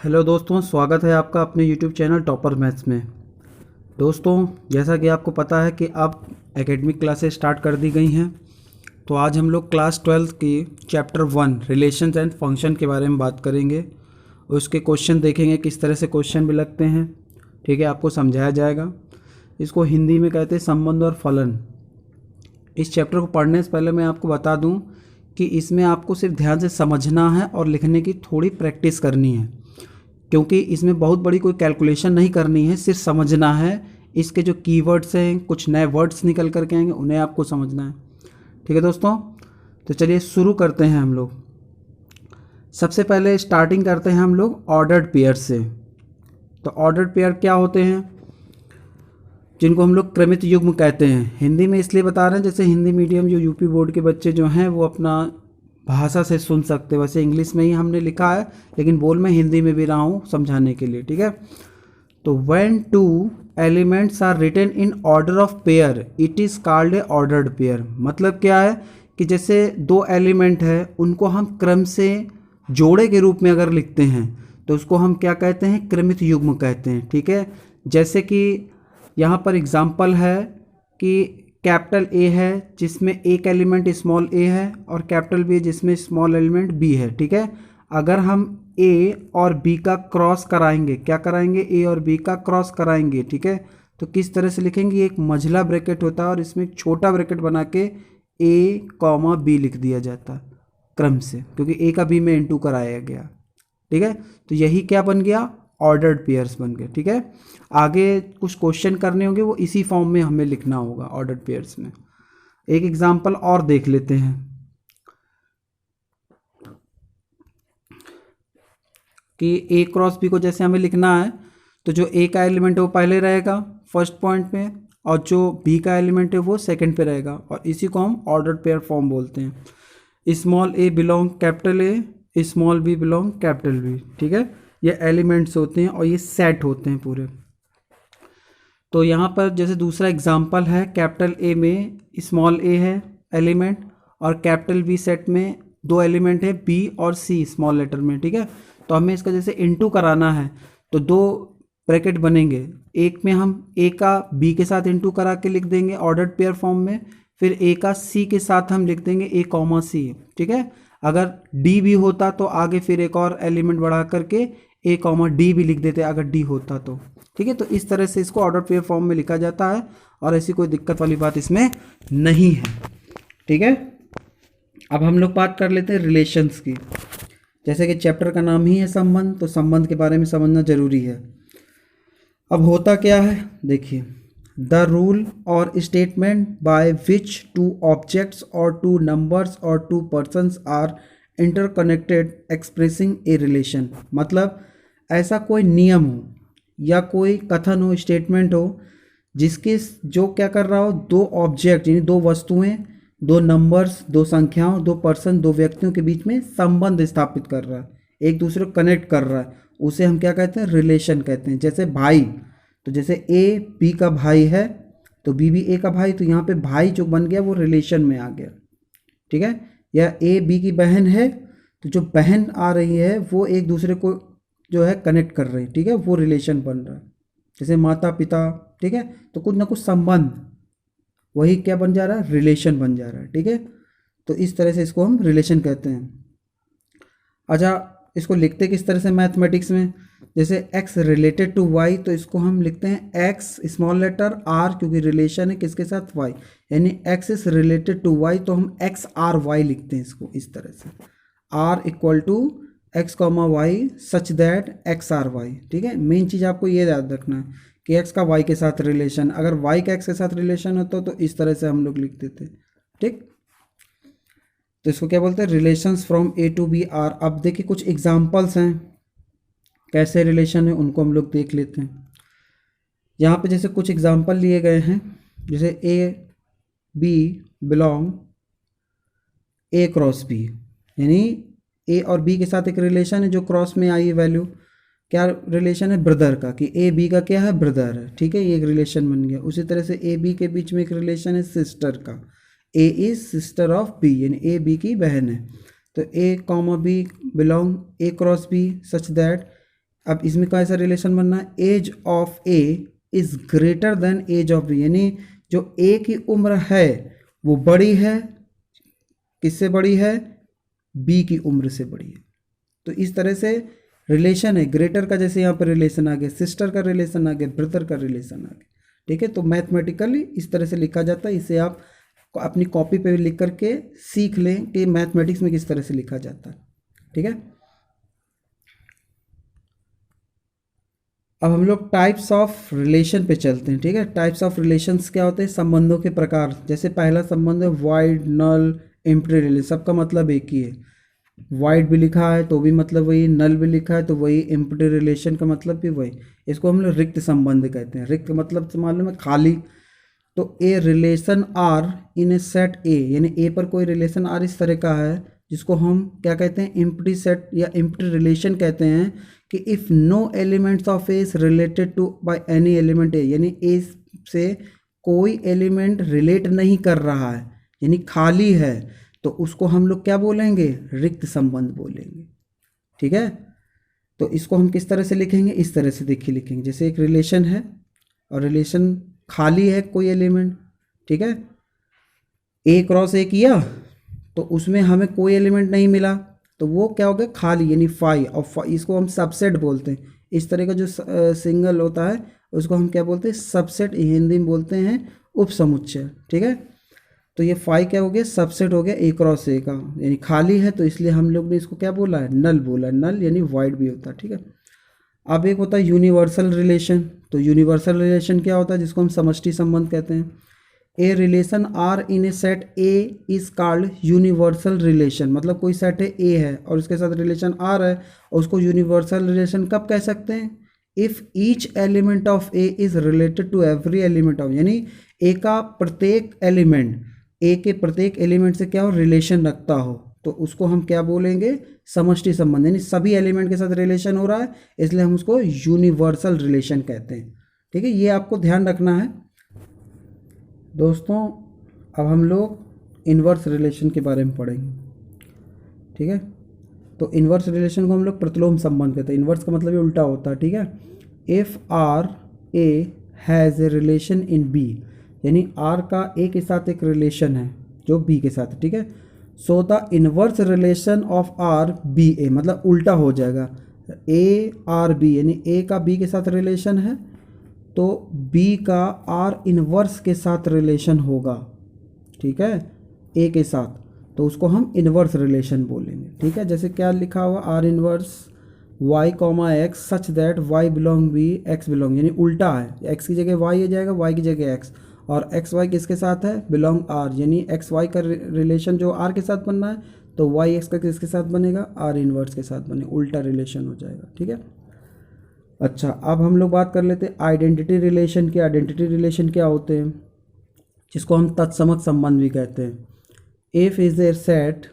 Hello दोस्तों, स्वागत है आपका अपने यूट्यूब चैनल टॉपर मैथ्स में। दोस्तों, जैसा कि आपको पता है कि अब एकेडमिक क्लासेस स्टार्ट कर दी गई हैं, तो आज हम लोग क्लास 12 की चैप्टर 1 रिलेशंस एंड फंक्शन के बारे में बात करेंगे। उसके क्वेश्चन देखेंगे, किस तरह से क्वेश्चन भी लगते हैं। ठीक है, आपको समझाया जाएगा। इसको हिंदी में कहते हैं संबंध और फलन। इस चैप्टर को पढ़ने से पहले मैं आपको बता दूं कि इसमें आपको सिर्फ ध्यान से समझना है और लिखने की थोड़ी प्रैक्टिस करनी है, क्योंकि इसमें बहुत बड़ी कोई कैलकुलेशन नहीं करनी है, सिर्फ समझना है। इसके जो कीवर्ड्स हैं, कुछ नए वर्ड्स निकल करके आएंगे, उन्हें आपको समझना है। ठीक है दोस्तों, तो चलिए शुरू करते हैं हम लोग। सबसे पहले स्टार्टिंग करते हैं हम लोग ऑर्डर्ड पेयर से। तो ऑर्डर्ड पेयर क्या होते हैं? जिनको हम लोग क्रमित युग्म कहते हैं। हिंदी में इसलिए बता रहे हैं, जैसे हिंदी मीडियम जो यूपी बोर्ड के बच्चे जो हैं वो अपना भाषा से सुन सकते हैं। वैसे इंग्लिश में ही हमने लिखा है, लेकिन बोल मैं हिंदी में भी रहा हूँ समझाने के लिए। ठीक है, तो when two elements are written in order of pair it is called a ordered pair. मतलब क्या है कि जैसे दो एलिमेंट है, उनको हम क्रम से जोड़े के रूप में अगर लिखते हैं तो उसको हम क्या कहते हैं? क्रमित युग्म कहते हैं। ठीक है, जैसे कि यहाँ पर एग्जाम्पल है कि कैपिटल ए है जिसमें एक एलिमेंट स्मॉल ए है, और कैपिटल बी जिसमें स्मॉल एलिमेंट बी है। ठीक है, अगर हम ए और बी का क्रॉस कराएंगे, क्या कराएंगे? ए और बी का क्रॉस कराएंगे। ठीक है, तो किस तरह से लिखेंगे? एक मंझला ब्रैकेट होता है और इसमें एक छोटा ब्रैकेट बना के ए कॉमा बी लिख दिया जाता है क्रम से, क्योंकि ए का बी में इनटू कराया गया। ठीक है, तो यही क्या बन गया? ऑर्डर्ड पेयर्स बन गए। ठीक है, आगे कुछ क्वेश्चन करने होंगे, वो इसी फॉर्म में हमें लिखना होगा ऑर्डर्ड पेयर्स में। एक एग्जांपल और देख लेते हैं कि ए क्रॉस बी को जैसे हमें लिखना है, तो जो ए का एलिमेंट है वो पहले रहेगा फर्स्ट पॉइंट में, और जो बी का एलिमेंट है वो सेकंड पे रहेगा, और इसी को हम ऑर्डर्ड पेयर फॉर्म बोलते हैं। Small A belong capital A, small B belong capital B. ठीक है, ये एलिमेंट्स होते हैं और ये सेट होते हैं पूरे। तो यहाँ पर जैसे दूसरा एग्जांपल है, कैपिटल ए में स्मॉल ए है एलिमेंट, और कैपिटल बी सेट में दो एलिमेंट है बी और सी स्मॉल लेटर में। ठीक है, तो हमें इसका जैसे इनटू कराना है तो दो ब्रैकेट बनेंगे। एक में हम ए का बी के साथ इनटू करा के लिख देंगे ऑर्डर्ड पेयर फॉर्म में, फिर ए का सी के साथ हम लिख देंगे ए कॉमा सी। ठीक है, अगर डी भी होता तो आगे फिर एक और एलिमेंट बढ़ा करके ए कॉमा डी भी लिख देते अगर डी होता तो। ठीक है, तो इस तरह से इसको ऑर्डर पेयर फॉर्म में लिखा जाता है, और ऐसी कोई दिक्कत वाली बात इसमें नहीं है। ठीक है, अब हम लोग बात कर लेते हैं रिलेशंस की। जैसे कि चैप्टर का नाम ही है संबंध, तो संबंध के बारे में समझना जरूरी है। अब होता क्या है, देखिए, the rule or statement by which two objects or two numbers or two persons are interconnected expressing a relation. मतलब ऐसा कोई नियम हो या कोई कथन हो, स्टेटमेंट हो, जिसके जो क्या कर रहा हो, दो ऑब्जेक्ट यानी दो वस्तुएं, दो नंबर्स, दो संख्याओं, दो पर्सन, दो व्यक्तियों के बीच में संबंध स्थापित कर रहा है, एक दूसरे को कनेक्ट कर रहा है, उसे हम क्या कहते हैं? रिलेशन कहते हैं। जैसे भाई, तो जैसे ए बी का भाई है तो बी भी ए का भाई, तो यहाँ पे भाई जो बन गया वो रिलेशन में आ गया। ठीक है, या ए बी की बहन है तो जो बहन आ रही है वो एक दूसरे को जो है कनेक्ट कर रही है। ठीक है, वो रिलेशन बन रहा है। जैसे माता पिता, ठीक है, तो कुछ ना कुछ संबंध, वही क्या बन जा रहा है? रिलेशन बन जा रहा है। ठीक है, तो इस तरह से इसको हम रिलेशन कहते हैं। अच्छा, इसको लिखते किस तरह से मैथमेटिक्स में? जैसे x रिलेटेड टू y, तो इसको हम लिखते हैं x स्मॉल लेटर r, क्योंकि रिलेशन है किसके साथ? y, यानी x is related to y, तो हम x r y लिखते हैं इसको इस तरह से, r equal to x comma y such that x r y। ठीक है, मेन चीज़ आपको ये याद रखना है कि x का y के साथ रिलेशन, अगर y का x के साथ रिलेशन होता तो इस तरह से हम लोग लिखते थे। ठीक, तो इसको क्या बोलते हैं? Relations from A to B R. अब देखिए कुछ एग्जांपल्स हैं कैसे रिलेशन है, उनको हम लोग देख लेते हैं। यहाँ पे जैसे कुछ एग्जांपल लिए गए हैं, जैसे A B belong A cross B, यानी ए और बी के साथ एक रिलेशन है जो क्रॉस में आई है वैल्यू। क्या रिलेशन है? ब्रदर का, कि ए बी का क्या है? ब्रदर है। ठीक है, ये एक रिलेशन बन गया। उसी तरह से ए बी के बीच में एक रिलेशन है सिस्टर का, A is sister of B, यानी ए बी की बहन है। तो A comma B belong A cross B such that अब इसमें कैसा रिलेशन बनना है, age of A is greater than age of B, यानी जो ए की उम्र है वो बड़ी है, किससे बड़ी है, बी की उम्र से बड़ी है। तो इस तरह से रिलेशन है, ग्रेटर का जैसे यहाँ पर रिलेशन आ गया, सिस्टर का रिलेशन आ गया, ब्रदर का रिलेशन आ गया। ठीक है, तो मैथमेटिकली इस तरह से लिखा जाता है। इसे आप अपनी कॉपी पे लिख करके सीख लें कि मैथमेटिक्स में किस तरह से लिखा जाता है। ठीक है, अब हम लोग टाइप्स ऑफ रिलेशन पे चलते हैं। ठीक है, टाइप्स ऑफ रिलेशंस क्या होते हैं, संबंधों के प्रकार। जैसे पहला संबंध है वाइड, नल, एम्प्टी रिलेशन, सबका मतलब एक ही है। वाइड भी लिखा है तो भी मतलब वही, नल भी लिखा है तो वही, एम्प्टी रिलेशन का मतलब भी वही। इसको हम लोग रिक्त संबंध कहते हैं। रिक्त मतलब से मालूम है, खाली। तो a relation R in a set A, यानी ए पर कोई रिलेशन आर इस तरह का है जिसको हम क्या कहते हैं, एम्प्टी सेट या एम्प्टी रिलेशन कहते हैं। कि if no elements of A is related to by any element A, यानी ए से कोई एलिमेंट रिलेट नहीं कर रहा है, यानी खाली है, तो उसको हम लोग क्या बोलेंगे, रिक्त संबंध बोलेंगे। ठीक है, तो इसको हम किस तरह से लिखेंगे, इस तरह से देखिए लिखेंगे। जैसे एक रिलेशन है और रिलेशन खाली है कोई एलिमेंट। ठीक है, ए क्रॉस ए किया तो उसमें हमें कोई एलिमेंट नहीं मिला, तो वो क्या हो गया, खाली, यानी फाई। और इसको हम सबसेट बोलते हैं। इस तरह का जो सिंगल होता है उसको हम क्या बोलते हैं, सबसेट, हिंदी में बोलते हैं उपसमुच्चय। ठीक है, तो ये फाई क्या हो गया, सबसेट हो गया ए क्रॉस ए का, यानी खाली है, तो इसलिए हम लोग ने इसको क्या बोला है, नल बोला है। नल यानी वाइड भी होता है। ठीक है, अब एक होता है यूनिवर्सल रिलेशन। तो यूनिवर्सल रिलेशन क्या होता है, जिसको हम समष्टि संबंध कहते हैं। A relation R in a set A is called universal relation, मतलब कोई सेट है ए है और उसके साथ रिलेशन आर है, और उसको यूनिवर्सल रिलेशन कब कह सकते हैं, if each element of A is related to every element of, यानी ए का प्रत्येक एलिमेंट ए के प्रत्येक एलिमेंट से क्या हो, रिलेशन रखता हो, तो उसको हम क्या बोलेंगे, समष्टि संबंध, यानी सभी एलिमेंट के साथ रिलेशन हो रहा है, इसलिए हम उसको यूनिवर्सल रिलेशन कहते हैं। ठीक है, ये आपको ध्यान रखना है दोस्तों। अब हम लोग इन्वर्स रिलेशन के बारे में पढ़ेंगे। ठीक है, तो इन्वर्स रिलेशन को हम लोग प्रतिलोम संबंध कहते हैं। इन्वर्स का मतलब ये उल्टा होता है। ठीक है, if R A has a relation in B, यानी आर का ए के साथ एक रिलेशन है जो बी के साथ है। ठीक है, so the inverse relation of R B A, मतलब उल्टा हो जाएगा, ए आर बी, यानी ए का बी के साथ रिलेशन है तो बी का आर इन्वर्स के साथ रिलेशन होगा। ठीक है, ए के साथ, तो उसको हम इन्वर्स रिलेशन बोलेंगे। ठीक है, जैसे क्या लिखा हुआ, R inverse y comma x such that y belong B x belong, यानी उल्टा है, एक्स की जगह वाई आ जाएगा, वाई की जगह एक्स, और एक्स वाई किसके साथ है, बिलोंग आर, यानी एक्स वाई का रिलेशन जो आर के साथ बनना है तो वाई एक्स का किसके साथ बनेगा, आर इन्वर्स के साथ बनेगा, उल्टा रिलेशन हो जाएगा। ठीक है, अच्छा, अब हम लोग बात कर लेते हैं आइडेंटिटी रिलेशन की। आइडेंटिटी रिलेशन क्या होते हैं, जिसको हम तत्समक संबंध भी कहते हैं। If is a set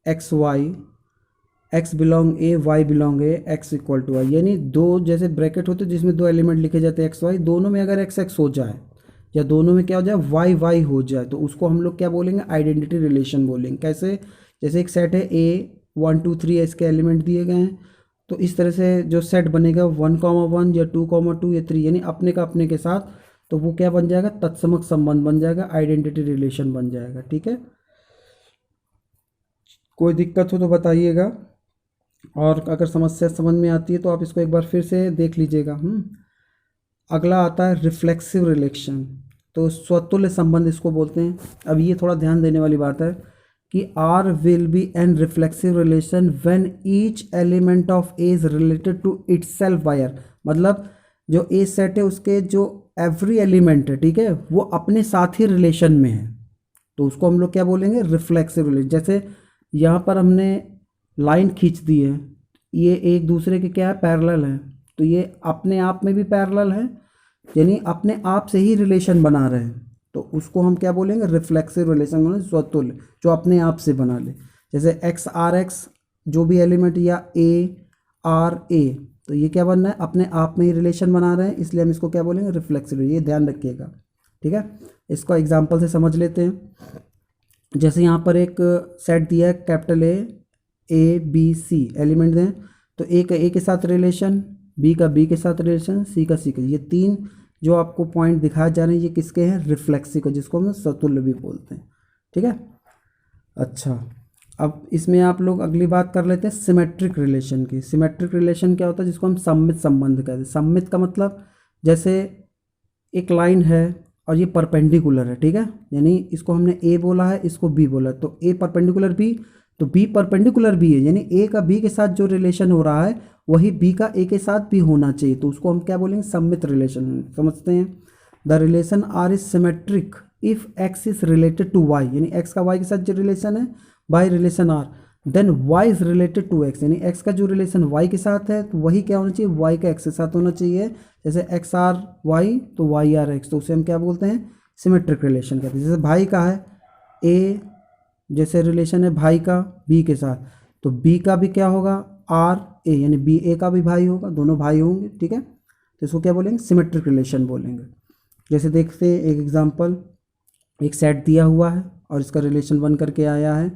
x y, x belong A, y belong A, x equal to y, यानी दो जैसे ब्रैकेट होते हैं जिसमें दो एलिमेंट लिखे जाते हैं एक्स वाई, दोनों में अगर एक्स एक्स हो जाए या दोनों में क्या हो जाए, वाई वाई हो जाए, तो उसको हम लोग क्या बोलेंगे, आइडेंटिटी रिलेशन बोलेंगे। कैसे, जैसे एक सेट है ए 1 2 3 इसके एलिमेंट दिए गए हैं, तो इस तरह से जो सेट बनेगा 1,1 या 2,2 या 3, यानी अपने का अपने के साथ, तो वो क्या बन जाएगा, तत्समक संबंध बन जाएगा, आइडेंटिटी रिलेशन बन जाएगा। ठीक है, कोई दिक्कत हो तो बताइएगा, और अगर समस्या समझ में आती है तो आप इसको एक बार फिर से देख लीजिएगा। अगला आता है रिफ्लेक्सिव रिलेशन, तो स्वतुल्य संबंध इसको बोलते हैं। अब ये थोड़ा ध्यान देने वाली बात है कि R will be an reflexive relation when each element of A is related to itself by R, मतलब जो ए सेट है उसके जो एवरी एलिमेंट है, ठीक है, वो अपने साथ ही रिलेशन में है, तो उसको हम लोग क्या बोलेंगे, रिफ्लेक्सिव रिलेशन। जैसे यहाँ पर हमने लाइन खींच दी है, ये एक दूसरे के क्या है, पैरेलल है, तो ये अपने आप में भी पैरेलल है, यानी अपने आप से ही रिलेशन बना रहे हैं, तो उसको हम क्या बोलेंगे, रिफ्लेक्सिव रिलेशन, बोलेंगे स्वतुल्य, जो अपने आप से बना ले। जैसे एक्स आर एक्स जो भी एलिमेंट, या ए आर ए, तो ये क्या बनना है, अपने आप में ही रिलेशन बना रहे हैं, इसलिए हम इसको क्या बोलेंगे, रिफ्लेक्सिव। ये ध्यान रखिएगा। ठीक है, इसको एग्जाम्पल से समझ लेते हैं। जैसे यहाँ पर एक सेट दिया है, capital A B C element हैं, तो ए के साथ रिलेशन, बी का बी के साथ रिलेशन, सी का सी का, ये तीन जो आपको पॉइंट दिखाए जा रहे हैं ये किसके हैं, रिफ्लेक्सिव, जिसको हम सतुल्य भी बोलते हैं। ठीक है। अच्छा, अब इसमें आप लोग अगली बात कर लेते हैं सिमेट्रिक रिलेशन की। सिमेट्रिक रिलेशन क्या होता है, जिसको हम सममित संबंध कहते हैं। सममित का मतलब जैसे एक लाइन है और ये परपेंडिकुलर है, ठीक है, यानी इसको हमने ए बोला है, इसको बी बोला है, तो ए परपेंडिकुलर बी, तो बी परपेंडिकुलर बी है, यानी ए का बी के साथ जो रिलेशन हो रहा है वही बी का ए के साथ भी होना चाहिए, तो उसको हम क्या बोलेंगे, सममित रिलेशन। समझते हैं, the relation R is symmetric if x is related to y, यानी एक्स का वाई के साथ जो रिलेशन है by relation R, then y is related to x, यानी एक्स का जो रिलेशन वाई के साथ है तो वही क्या होना चाहिए, वाई का एक्स के साथ होना चाहिए। जैसे एक्स आर वाई तो वाई आर एक्स, तो उसे हम क्या बोलते हैं, सिमेट्रिक रिलेशन कहते हैं। जैसे भाई का है ए, जैसे रिलेशन है भाई का बी के साथ, तो बी का भी क्या होगा, आर ए, यानी बी ए का भी भाई होगा, दोनों भाई होंगे, ठीक है, तो इसको क्या बोलेंगे, सिमेट्रिक रिलेशन बोलेंगे। जैसे देखते हैं एक एग्जांपल, एक सेट दिया हुआ है और इसका रिलेशन बन करके आया है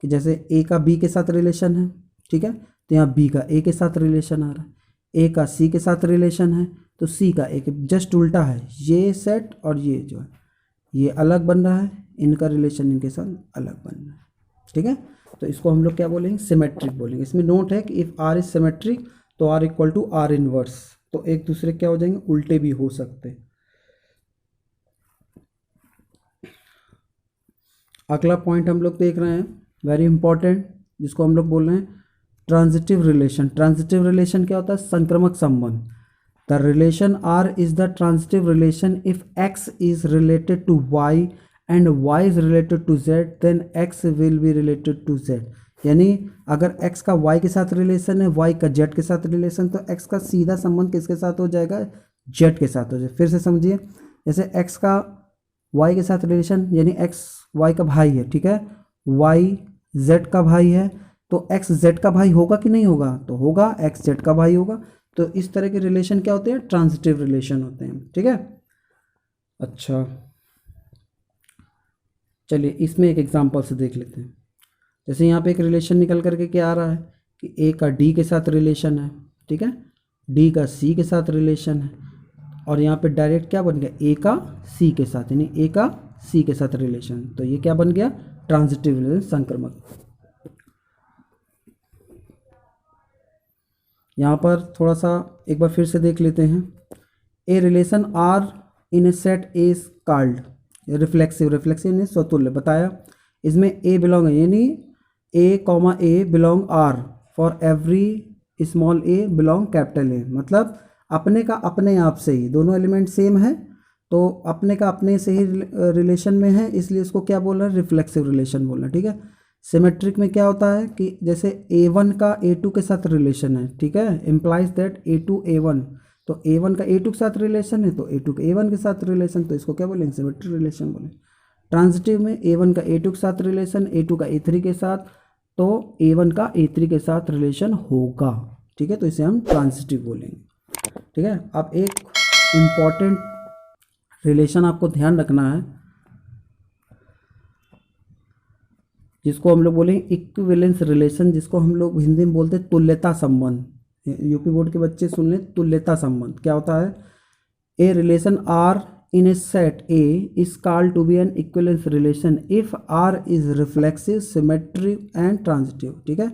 कि जैसे ए का बी के साथ रिलेशन है, ठीक है, तो यहाँ बी का ए के साथ रिलेशन आ रहा है, ए का सी के साथ रिलेशन है तो सी का ए के, जस्ट उल्टा है, ये सेट और ये जो है ये अलग बन रहा है, इनका रिलेशन इनके साथ अलग बन रहा है, ठीक है, तो इसको हम लोग क्या बोलेंगे, सिमेट्रिक बोलेंगे। इसमें नोट है कि इफ़ आर इज सिमेट्रिक तो R equal to R inverse, तो एक दूसरे क्या हो जाएंगे, उल्टे भी हो सकते हैं। अगला पॉइंट हम लोग देख रहे हैं वेरी इंपॉर्टेंट, जिसको हम लोग बोल रहे हैं ट्रांजिटिव रिलेशन। ट्रांजिटिव रिलेशन क्या होता है, संक्रमक संबंध। The relation R is the transitive relation if x is related to y and y is related to z, then x will be related to z, यानी अगर एक्स का y के साथ रिलेशन है, वाई का जेड के साथ relation, तो एक्स का सीधा संबंध किसके साथ हो जाएगा, जेड के साथ हो जाएगा। फिर से समझिए, जैसे एक्स का वाई के साथ रिलेशन, यानी एक्स वाई का भाई है, ठीक है, वाई जेड का भाई है, तो एक्स जेड का भाई होगा कि नहीं होगा, तो होगा, एक्स जेड का भाई होगा। तो इस तरह के रिलेशन क्या होते हैं, ट्रांजिटिव रिलेशन होते हैं, ठीक है। अच्छा, चलिए इसमें एक एग्जांपल से देख लेते हैं। जैसे यहाँ पे एक रिलेशन निकल करके क्या आ रहा है कि ए का डी के साथ रिलेशन है, ठीक है, डी का सी के साथ रिलेशन है, और यहाँ पे डायरेक्ट क्या बन गया, ए का सी के साथ, यानी ए का सी के साथ रिलेशन, तो ये क्या बन गया, ट्रांजिटिव रिलेशन, संक्रमक। यहाँ पर थोड़ा सा एक बार फिर से देख लेते हैं। A relation R in a set A is called reflexive, reflexive ने स्वतुल्य बताया। इसमें ए बिलोंग है, यानी A comma A belong R for every small A belong capital A, मतलब अपने का अपने आप से ही, दोनों एलिमेंट सेम है तो अपने का अपने से ही रिलेशन में है, इसलिए इसको क्या बोल रहे हैं, रिफ्लेक्सिव रिलेशन बोलना, ठीक है। सिमेट्रिक में क्या होता है कि जैसे A1 का A2 के साथ रिलेशन है, ठीक है, इम्प्लाइज दैट A2 A1, तो A1 का A2 के साथ रिलेशन है तो A2 का A1 के साथ रिलेशन, तो इसको क्या बोलेंगे, सिमेट्रिक रिलेशन बोलेंगे। ट्रांजिटिव में A1 का A2 के साथ रिलेशन, A2 का A3 के साथ, तो A1 का A3 के साथ रिलेशन होगा, ठीक है, तो इसे हम ट्रांजिटिव बोलेंगे, ठीक है। अब एक इम्पॉर्टेंट रिलेशन आपको ध्यान रखना है, जिसको हम लोग बोलेंगे इक्विवेलेंस रिलेशन, जिसको हम लोग हिंदी में बोलते हैं तुल्यता संबंध। यूपी बोर्ड के बच्चे सुन लें, तुल्यता संबंध क्या होता है, a relation R in a set A is called to be an equivalence relation if R is reflexive, symmetric and transitive, ठीक है,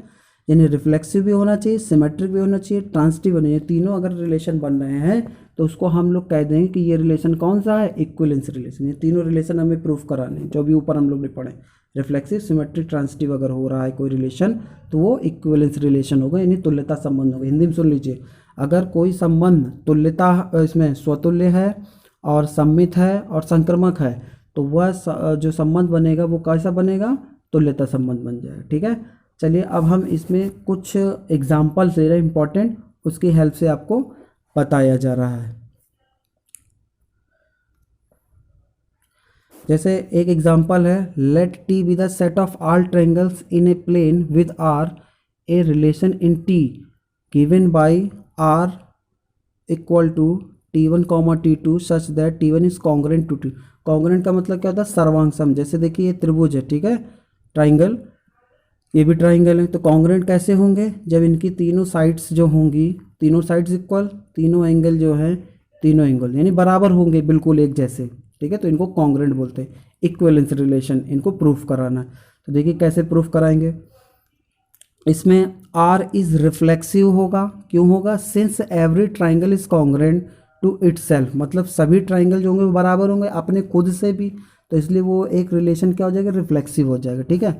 यानी रिफ्लेक्सिव भी होना चाहिए, सिमेट्रिक भी होना चाहिए, ट्रांजिटिव होना चाहिए, तीनों अगर रिलेशन बन रहे हैं तो उसको हम लोग कह देंगे कि ये रिलेशन कौन सा है, इक्विवेलेंस रिलेशन। ये तीनों रिलेशन हमें प्रूफ कराने, जो भी ऊपर हम लोग ने पढ़े, रिफ्लेक्सिव, सिमेट्रिक, ट्रांजिटिव अगर हो रहा है कोई रिलेशन तो वो इक्विवेलेंस रिलेशन होगा, यानी तुल्यता संबंध होगा। हिंदी में सुन लीजिए, अगर कोई संबंध तुल्यता इसमें स्वतुल्य है और सम्मित है और संक्रमक है तो वह जो संबंध बनेगा वो कैसा बनेगा, तुल्यता संबंध बन जाएगा, ठीक है। चलिए अब हम इसमें कुछ एग्जाम्पल्स दे रहे हैं इंपॉर्टेंट, उसकी हेल्प से आपको बताया जा रहा है। जैसे एक एग्जांपल है, let T be the set of all triangles in a plane with R, a relation in T given by R equal to T1 comma T2 such that T1 is congruent to T। Congruent का मतलब क्या होता है, सर्वांग सम। जैसे देखिए ये त्रिभुज है, ठीक है, ट्राइंगल, ये भी ट्राइंगल है, तो कॉन्ग्रुएंट कैसे होंगे, जब इनकी तीनों साइड्स जो होंगी तीनों साइड्स इक्वल, तीनों एंगल जो है तीनों एंगल यानी बराबर होंगे बिल्कुल एक जैसे, ठीक है, तो इनको कॉन्ग्रुएंट बोलते हैं। इक्विवेलेंस रिलेशन इनको प्रूफ कराना है। तो देखिए कैसे प्रूफ कराएंगे। इसमें आर इज रिफ्लेक्सिव होगा, क्यों होगा, since every triangle is congruent to itself, मतलब सभी ट्राइंगल जो होंगे वो बराबर होंगे अपने खुद से भी, तो इसलिए वो एक रिलेशन क्या हो जाएगा, रिफ्लेक्सिव हो जाएगा, ठीक है।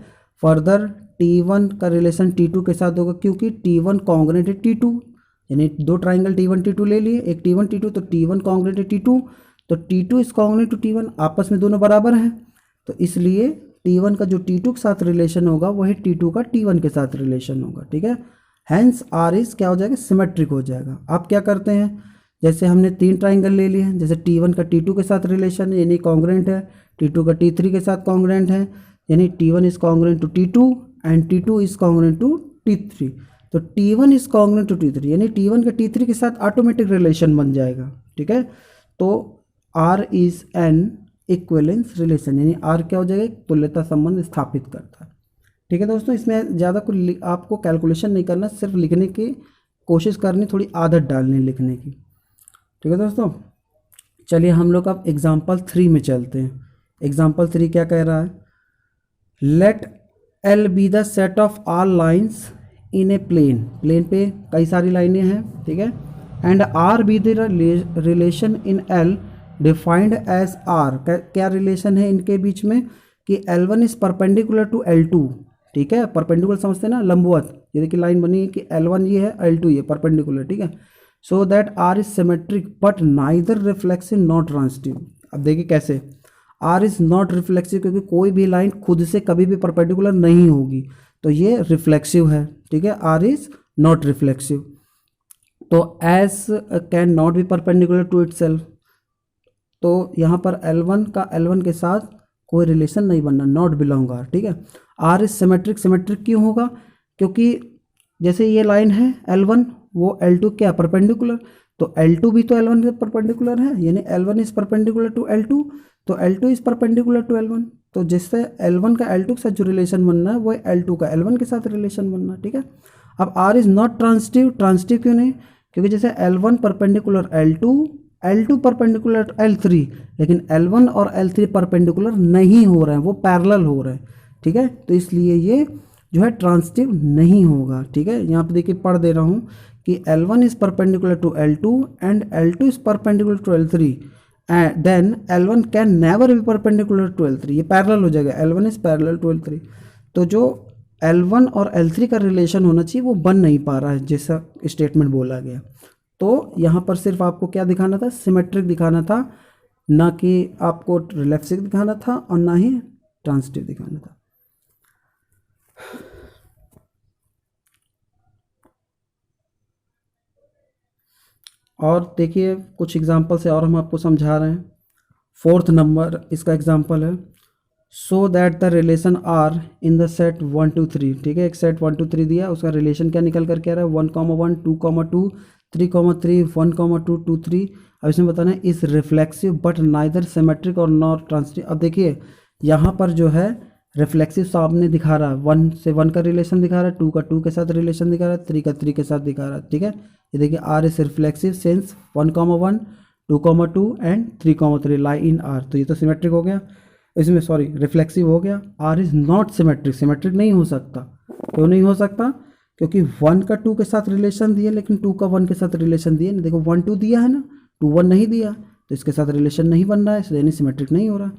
फर्दर T1 का रिलेशन T2 के साथ होगा, क्योंकि T1 कॉन्ग्रुएंट है T2, यानी दो ट्राइंगल T1 T2 ले लिए, एक T1 T2, तो T1 कॉन्ग्रुएंट है T2, तो T2 is congruent to T1, आपस में दोनों बराबर हैं, तो इसलिए T1 का जो T2 के साथ रिलेशन होगा वही T2 का T1 के साथ रिलेशन होगा, ठीक है। हैंस आर इज क्या हो जाएगा, सिमेट्रिक हो जाएगा। आप क्या करते हैं, जैसे हमने तीन ट्राइंगल ले लिए हैं, जैसे T1 का T2 के साथ रिलेशन है यानी कॉन्ग्रुएंट है, T2 का T3 के साथ कॉन्ग्रुएंट है यानी T1 is congruent to T2 and T2 is congruent to T3, तो T1 is congruent to T3 यानी T1 का T3 के साथ ऑटोमेटिक रिलेशन बन जाएगा, ठीक है। तो R is an equivalence relation, यानी R क्या हो जाएगा, एक तुल्यता संबंध स्थापित करता है, ठीक है दोस्तों। इसमें ज़्यादा कुछ आपको कैलकुलेशन नहीं करना, सिर्फ लिखने की कोशिश करनी, थोड़ी आदत डालनी लिखने की, ठीक है दोस्तों। चलिए हम लोग अब एग्जाम्पल 3 में चलते हैं। एग्जाम्पल 3 क्या कह रहा है, let L be the set of all lines in a plane, plane पे कई सारी लाइनें हैं, ठीक है, and R be the relation in L defined as R, क्या रिलेशन है इनके बीच में कि L1 is perpendicular to L2, ठीक है, परपेंडिकुलर समझते हैं ना, लंबवत, ये देखिए लाइन बनी है कि L1 ये है L2 ये परपेंडिकुलर, ठीक है। So that R is symmetric but neither reflexive not transitive. अब देखिए कैसे, R इज नॉट रिफ्लेक्सिव क्योंकि कोई भी लाइन खुद से कभी भी परपेंडिकुलर नहीं होगी, तो ये रिफ्लेक्सिव है, ठीक है, R इज नॉट रिफ्लेक्सिव। तो S can not be perpendicular to itself, तो यहाँ पर L1 का L1 के साथ कोई रिलेशन नहीं बनना, नॉट बिलोंग R, ठीक है। R इज सिमेट्रिक, सिमेट्रिक क्यों होगा, क्योंकि जैसे ये लाइन है L1 वो L2 क्या परपेंडिकुलर, तो L2 भी तो L1 के परपेंडिकुलर है, यानी L1 is perpendicular to L2, तो L2 is perpendicular to L1, तो जिससे L1 का L2 के साथ जो रिलेशन बनना है वो L2 का L1 के साथ रिलेशन बनना, ठीक है। अब R is not transitive, transitive क्यों नहीं, क्योंकि जैसे L1 perpendicular L2, L2 perpendicular L3, लेकिन L1 और L3 परपेंडिकुलर नहीं हो रहे हैं, वो पैरेलल हो रहे हैं, ठीक है, तो इसलिए ये जो है ट्रांसिटिव नहीं होगा, ठीक है। यहाँ पे देखिए पढ़ दे रहा हूँ कि L1 is perpendicular to L2 and L2 is perpendicular to L3, then L1 can never be perpendicular to L3, ये पैरेलल हो जाएगा, L1 is parallel to L3, तो जो L1 और L3 का रिलेशन होना चाहिए वो बन नहीं पा रहा है जैसा स्टेटमेंट बोला गया। तो यहाँ पर सिर्फ आपको क्या दिखाना था, सिमेट्रिक दिखाना था, ना कि आपको रिफ्लेक्सिव दिखाना था और ना ही ट्रांसिटिव दिखाना था। और देखिए कुछ एग्जाम्पल से और हम आपको समझा रहे हैं। 4th नंबर इसका एग्जाम्पल है, so that the relation R in the set 1 2 3, ठीक है, एक सेट 1 2 3 दिया, उसका रिलेशन क्या निकल कर कह रहा है 1, 1, 2, 2, 3, 3, 1, 2, 2, 3। अब इसमें बताना है इस रिफ्लेक्सिव बट नाइदर सिमेट्रिक और नॉट ट्रांसिटिव। अब देखिए यहाँ पर जो है रिफ्लेक्सिव सामने दिखा रहा है, 1 से 1 का रिलेशन दिखा रहा है, 2 का 2 के साथ रिलेशन दिखा रहा है, 3 का 3 के साथ दिखा रहा है, ठीक है। ये देखिए R is reflexive since 1, 1, 2, 2 and 3, 3 lie in R, तो ये तो सिमेट्रिक हो गया, इसमें सॉरी रिफ्लेक्सिव हो गया। R is not symmetric, symmetric नहीं हो सकता, क्यों नहीं हो सकता, क्योंकि 1 का 2 के साथ रिलेशन दिया लेकिन 2 का 1 के साथ रिलेशन दिया, देखो 1 2 दिया है ना, 2 1 नहीं दिया, तो इसके साथ रिलेशन नहीं बन रहा है, इसलिए सिमेट्रिक नहीं हो रहा।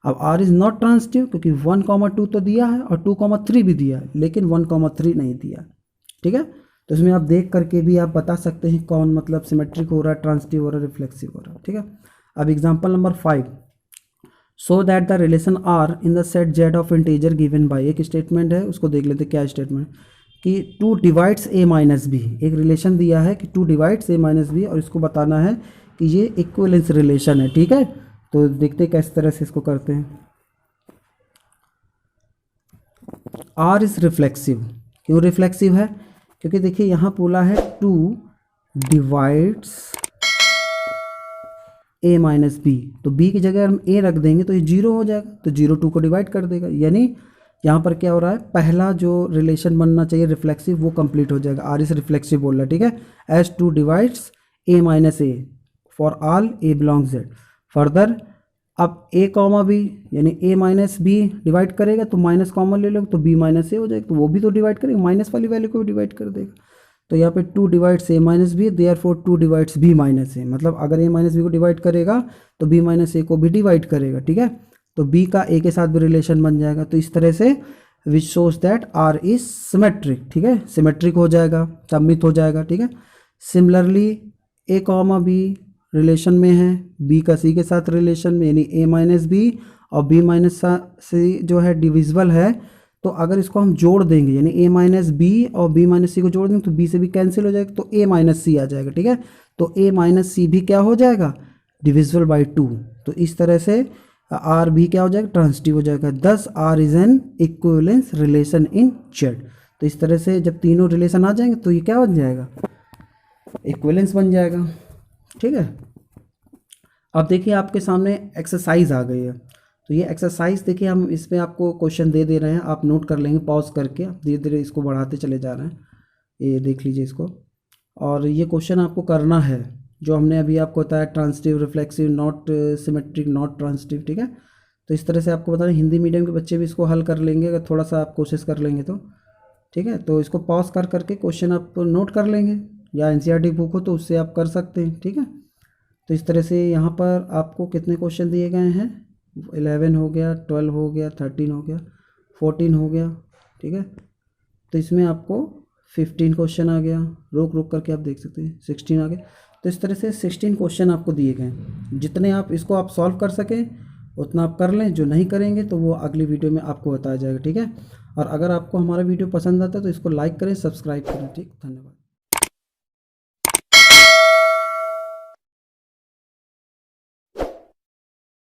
अब R इज नॉट ट्रांसिटिव क्योंकि 1, 2 तो दिया है और 2, 3 भी दिया है, लेकिन 1, 3 नहीं दिया, ठीक है। तो इसमें आप देख करके भी आप बता सकते हैं कौन मतलब सिमेट्रिक हो रहा है, ट्रांसिटिव हो रहा है, रिफ्लेक्सिव हो रहा है, ठीक है। अब example number 5, so that the relation R in the set Z of integer given by, एक स्टेटमेंट है उसको देख लेते क्या स्टेटमेंट, कि 2 डिवाइड्स a माइनस बी, एक रिलेशन दिया है कि 2 डिवाइड्स a माइनस बी और इसको बताना है कि ये इक्विवेलेंस रिलेशन है, ठीक है। तो देखते किस तरह से इसको करते हैं। R इज रिफ्लेक्सिव, क्यों रिफ्लेक्सिव है, क्योंकि देखिए यहाँ बोला है 2 डिवाइड्स a माइनस बी, तो b की जगह हम a रख देंगे तो ये 0 हो जाएगा, तो 0 2 को डिवाइड कर देगा, यानी यहाँ पर क्या हो रहा है, पहला जो रिलेशन बनना चाहिए रिफ्लेक्सिव वो कंप्लीट हो जाएगा, आर इज रिफ्लेक्सिव बोल रहा है, ठीक है। S to divides A minus A for all A belongs Z. Further अब ए कॉमा बी यानी ए माइनस बी डिवाइड करेगा तो माइनस कॉमन ले लो तो बी माइनस ए हो जाएगा, तो वो भी तो डिवाइड करेगा, माइनस वाली वैल्यू को भी डिवाइड कर देगा। तो यहाँ पे 2 divides A minus B, therefore 2 divides B minus A, मतलब अगर ए माइनस बी को डिवाइड करेगा तो बी माइनस ए को भी डिवाइड करेगा, ठीक है। तो बी का ए के साथ भी रिलेशन बन जाएगा। तो इस तरह से which shows that R is symmetric, ठीक है, सिमेट्रिक हो जाएगा, सममित हो जाएगा, ठीक है। सिमिलरली ए कॉमा बी रिलेशन में है, बी का सी के साथ रिलेशन में, यानी ए माइनस बी और बी माइनस सी जो है डिविजिबल है। तो अगर इसको हम जोड़ देंगे यानी ए माइनस बी और बी माइनस सी को जोड़ देंगे तो बी से भी कैंसिल हो जाएगा, तो ए माइनस सी आ जाएगा, ठीक है। तो ए माइनस सी भी क्या हो जाएगा, डिविजिबल बाई 2। तो इस तरह से आर भी क्या हो जाएगा, ट्रांसिटिव हो जाएगा। Thus R is an equivalence relation in Z. तो इस तरह से जब तीनों रिलेशन आ जाएंगे तो ये क्या बन जाएगा, इक्विवेलेंस बन जाएगा, ठीक है। अब देखिए आपके सामने एक्सरसाइज आ गई है, तो ये एक्सरसाइज देखिए हम इसमें आपको क्वेश्चन दे दे रहे हैं, आप नोट कर लेंगे पॉज करके, धीरे धीरे इसको बढ़ाते चले जा रहे हैं, ये देख लीजिए इसको। और ये क्वेश्चन आपको करना है जो हमने अभी आपको बताया, transitive, reflexive, not symmetric, not transitive, ठीक है। तो इस तरह से आपको बता रहे हिंदी मीडियम के बच्चे भी इसको हल कर लेंगे अगर थोड़ा सा आप कोशिश कर लेंगे तो, ठीक है। तो इसको पॉज कर करके क्वेश्चन आप नोट कर लेंगे, या एनसीईआरटी बुक हो तो उससे आप कर सकते हैं, ठीक है। तो इस तरह से यहाँ पर आपको कितने क्वेश्चन दिए गए हैं, 11 हो गया, 12 हो गया, 13 हो गया, 14 हो गया, ठीक है। तो इसमें आपको 15 क्वेश्चन आ गया, रोक रोक करके आप देख सकते हैं 16 आ गया। तो इस तरह से 16 क्वेश्चन आपको दिए गए हैं, जितने आप इसको आप सॉल्व कर सकें उतना आप कर लें, जो नहीं करेंगे तो वो अगली वीडियो में आपको बताया जाएगा, ठीक है। और अगर आपको हमारा वीडियो पसंद आता है तो इसको लाइक करें, सब्सक्राइब करें, ठीक, धन्यवाद।